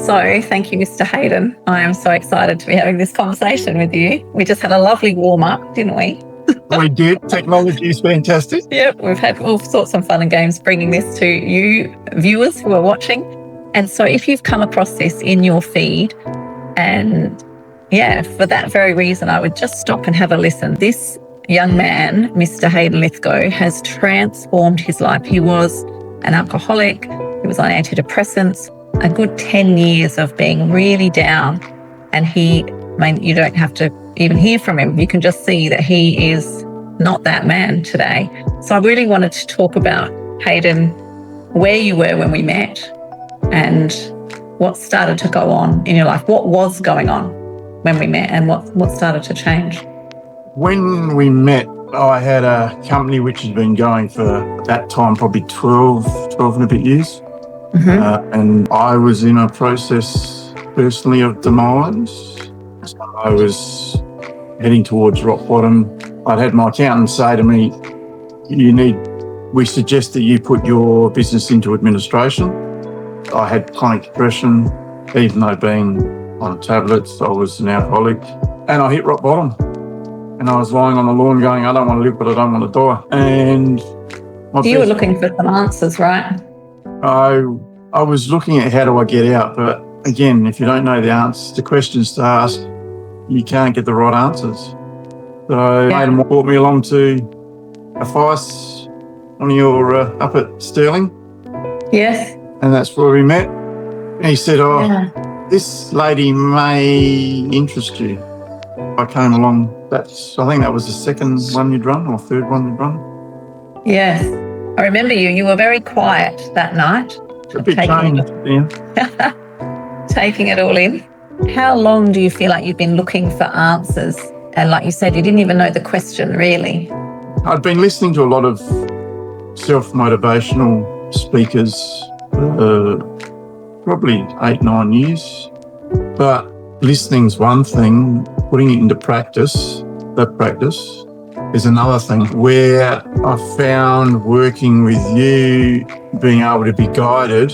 So thank you, Mr. Hayden. I am so excited to be having this conversation with you. We just had a lovely warm-up, didn't we? We did. Technology is fantastic. Yep, we've had all sorts of fun and games bringing this to you viewers who are watching. And so if you've come across this in your feed, and yeah, for that very reason, I would just stop and have a listen. This young man, Mr. Hayden Lithgow, has transformed his life. He was an alcoholic. He was on antidepressants, a good 10 years of being really down. And you don't have to even hear from him. You can just see that he is not that man today. So I really wanted to talk about, Hayden, where you were when we met and what started to go on in your life. What was going on when we met and what started to change? When we met, I had a company which had been going for, at that time, probably 12 and a bit years. Mm-hmm. And I was in a process personally of demise. So I was heading towards rock bottom. I'd had my accountant say to me, we suggest that you put your business into administration. I had chronic depression, even though being on tablets, I was an alcoholic. And I hit rock bottom. And I was lying on the lawn going, I don't want to live, but I don't want to die. And you were looking for some answers, right? I was looking at how do I get out, but again, if you don't know the answers to questions to ask, you can't get the right answers. So Hayden brought me along to a FICE on your up at Stirling. Yes. And that's where we met. And he said, this lady may interest you. I came along. I think that was the second one you'd run or third one you'd run. Yes. I remember you. You were very quiet that night. A bit changed, taking it all in. How long do you feel like you've been looking for answers? And like you said, you didn't even know the question, really. I'd been listening to a lot of self-motivational speakers, probably 8-9 years. But listening's one thing, putting it into practice, that practice is another thing. Where I found working with you, being able to be guided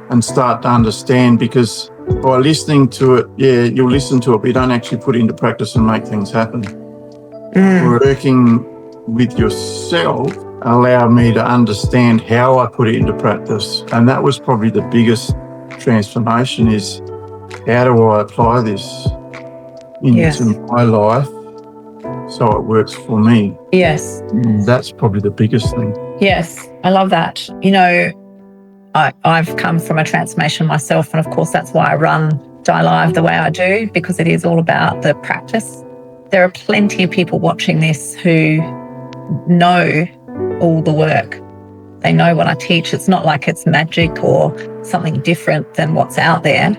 and start to understand, because by listening to it, you'll listen to it, but you don't actually put it into practice and make things happen. Working with yourself allowed me to understand how I put it into practice. And that was probably the biggest transformation, is how do I apply this into my life so it works for me? Yes. That's probably the biggest thing. Yes, I love that. You know, I've come from a transformation myself, and of course that's why I run DiLive the way I do, because it is all about the practice. There are plenty of people watching this who know all the work. They know what I teach. It's not like it's magic or something different than what's out there,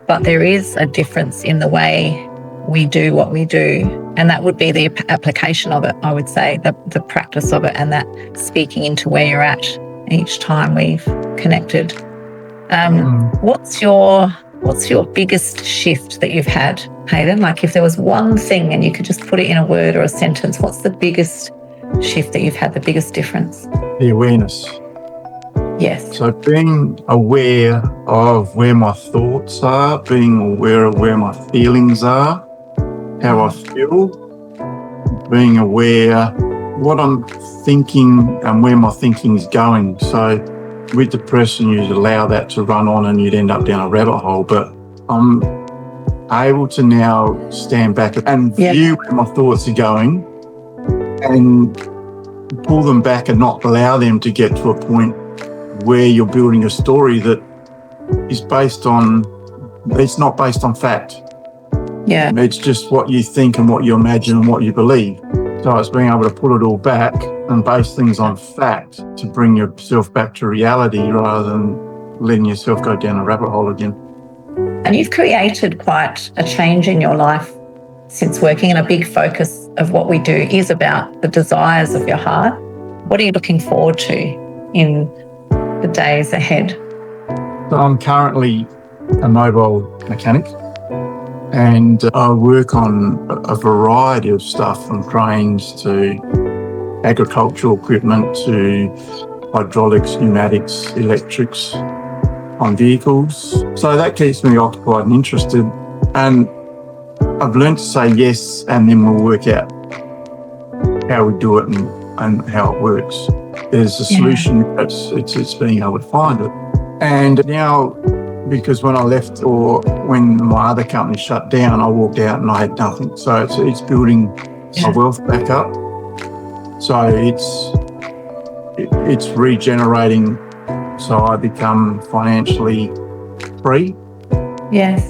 but there is a difference in the way we do what we do. And that would be the application of it, I would say, the practice of it, and that speaking into where you're at each time we've connected. What's your biggest shift that you've had, Hayden? Like, if there was one thing and you could just put it in a word or a sentence, what's the biggest shift that you've had, the biggest difference? The awareness. Yes. So being aware of where my thoughts are, being aware of where my feelings are, how I feel, being aware what I'm thinking and where my thinking's going. So with depression, you'd allow that to run on and you'd end up down a rabbit hole. But I'm able to now stand back and view where my thoughts are going and pull them back and not allow them to get to a point where you're building a story that is it's not based on fact. Yeah. It's just what you think and what you imagine and what you believe. So it's being able to pull it all back and base things on fact to bring yourself back to reality rather than letting yourself go down a rabbit hole again. And you've created quite a change in your life since working, and a big focus of what we do is about the desires of your heart. What are you looking forward to in the days ahead? So I'm currently a mobile mechanic, and I work on a variety of stuff, from cranes to agricultural equipment to hydraulics, pneumatics, electrics. on vehicles. So that keeps me occupied and interested. And I've learned to say yes, and then we'll work out how we do it and how it works. There's a solution. It's being able to find it. And now, because when I left or when my other company shut down, I walked out and I had nothing. So it's building my wealth back up. So it's regenerating, so I become financially free. Yes.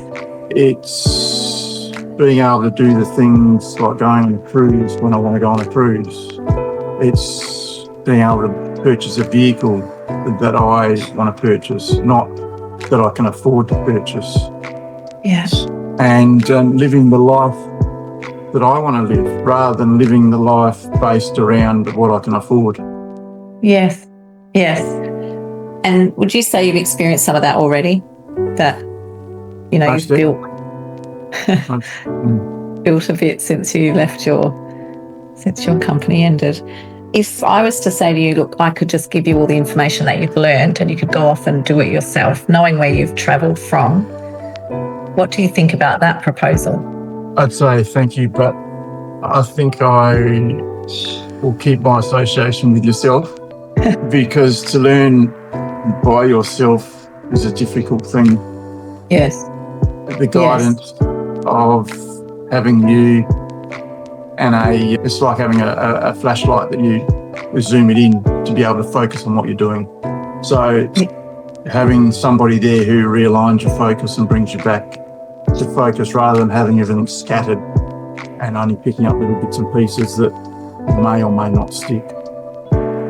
It's being able to do the things like going on a cruise when I want to go on a cruise. It's being able to purchase a vehicle that I want to purchase, not that I can afford to purchase. Yes. And living the life that I want to live rather than living the life based around what I can afford. Yes. Yes. And would you say you've experienced some of that already? That, you know, you've built a bit since you left since your company ended. If I was to say to you, look, I could just give you all the information that you've learned and you could go off and do it yourself, knowing where you've travelled from, what do you think about that proposal? I'd say thank you, but I think I will keep my association with yourself because to learn by yourself is a difficult thing. Yes. The guidance of having you and it's like having a flashlight that you zoom it in to be able to focus on what you're doing. So having somebody there who realigns your focus and brings you back to focus rather than having everything scattered and only picking up little bits and pieces that may or may not stick.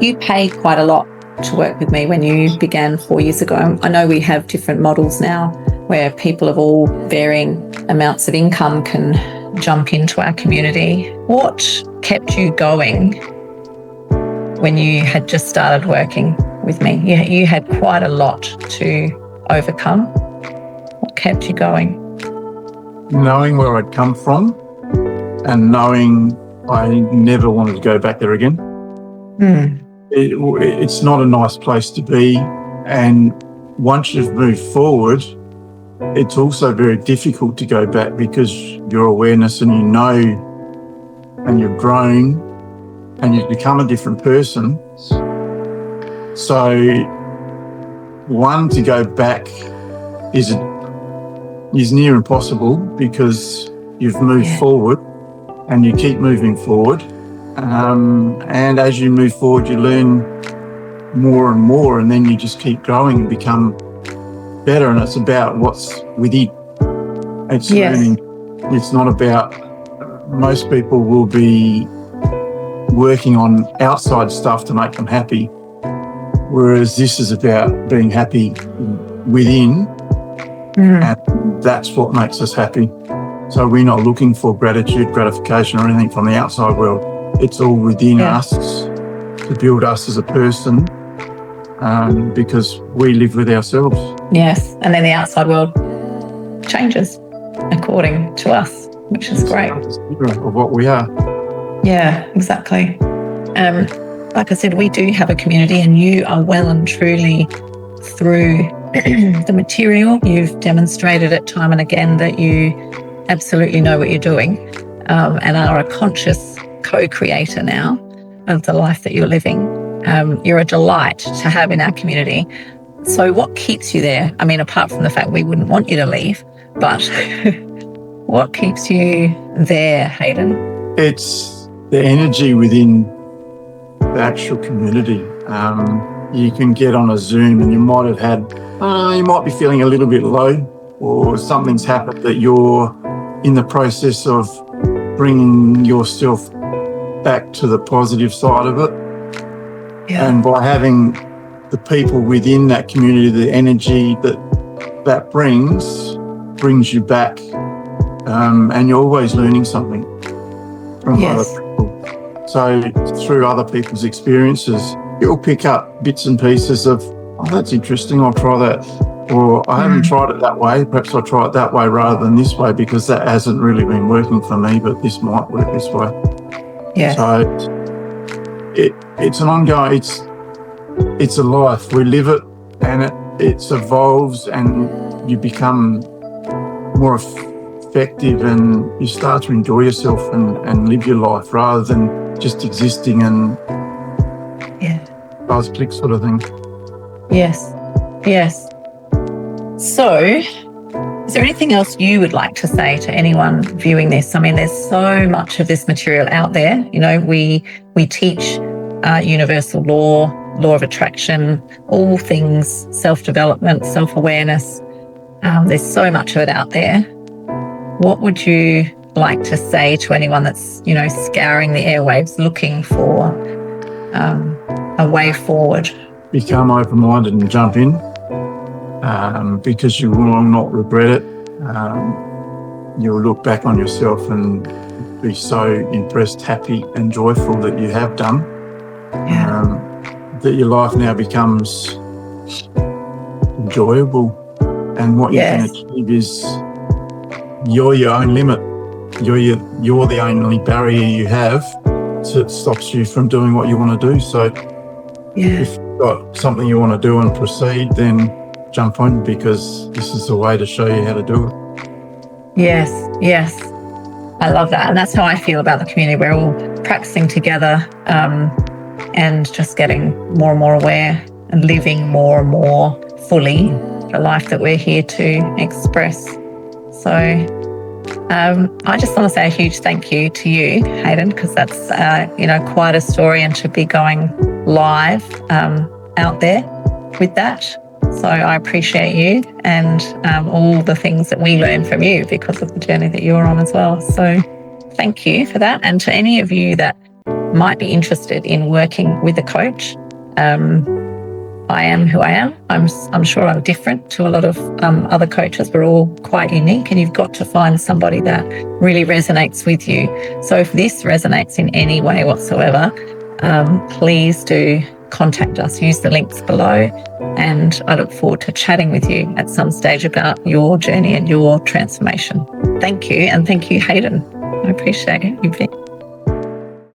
You paid quite a lot to work with me when you began 4 years ago. I know we have different models now where people of all varying amounts of income can jump into our community. What kept you going when you had just started working with me? You had quite a lot to overcome. What kept you going? Knowing where I'd come from and knowing I never wanted to go back there again. It's not a nice place to be. And once you've moved forward, it's also very difficult to go back because your awareness and you know and you've grown and you've become a different person. So to go back is near impossible because you've moved forward and you keep moving forward. And as you move forward, you learn more and more, and then you just keep growing and become better. And it's about what's within. It's learning. It's not about, most people will be working on outside stuff to make them happy, whereas this is about being happy within, and that's what makes us happy. So we're not looking for gratitude, gratification, or anything from the outside world. It's all within us to build us as a person, because we live with ourselves. Yes, and then the outside world changes according to us, which is great. Of what we are. Yeah, exactly. Like I said, we do have a community, and you are well and truly through the material. You've demonstrated it time and again that you absolutely know what you're doing, and are a conscious co-creator now of the life that you're living. You're a delight to have in our community. So what keeps you there? I mean, apart from the fact we wouldn't want you to leave, but what keeps you there, Hayden? It's the energy within the actual community. You can get on a Zoom and you might have had, you might be feeling a little bit low, or something's happened that you're in the process of bringing yourself back to the positive side of it. Yeah. And by having the people within that community, the energy that brings you back, and you're always learning something from other people. So through other people's experiences, you'll pick up bits and pieces of, oh, that's interesting, I'll try that. Or I haven't tried it that way, perhaps I'll try it that way rather than this way because that hasn't really been working for me, but this might work this way. Yeah. So it's an ongoing, it's a life. We live it, and it evolves and you become more effective and you start to enjoy yourself and live your life rather than just existing and buzz click sort of thing. Yes. So, is there anything else you would like to say to anyone viewing this? I mean, there's so much of this material out there. You know, we teach universal law of attraction, all things self-development, self-awareness. There's so much of it out there. What would you like to say to anyone that's, you know, scouring the airwaves looking for a way forward? Become open-minded and jump in, because you will not regret it. You'll look back on yourself and be so impressed, happy and joyful that you have done. That your life now becomes enjoyable, and what you can achieve is you're your own limit. You're the only barrier you have that stops you from doing what you want to do. So if you've got something you want to do and proceed, then jump on, because this is the way to show you how to do it. Yes. I love that. And that's how I feel about the community. We're all practicing together and just getting more and more aware and living more and more fully the life that we're here to express. So I just want to say a huge thank you to you, Hayden, because that's, quite a story, and to be going live out there with that. So I appreciate you and all the things that we learn from you because of the journey that you're on as well. So thank you for that. And to any of you that might be interested in working with a coach, I am who I am. I'm sure I'm different to a lot of other coaches. We're all quite unique, and you've got to find somebody that really resonates with you. So if this resonates in any way whatsoever, please do contact us. Use the links below, and I look forward to chatting with you at some stage about your journey and your transformation. Thank you, and thank you, Hayden. I appreciate you being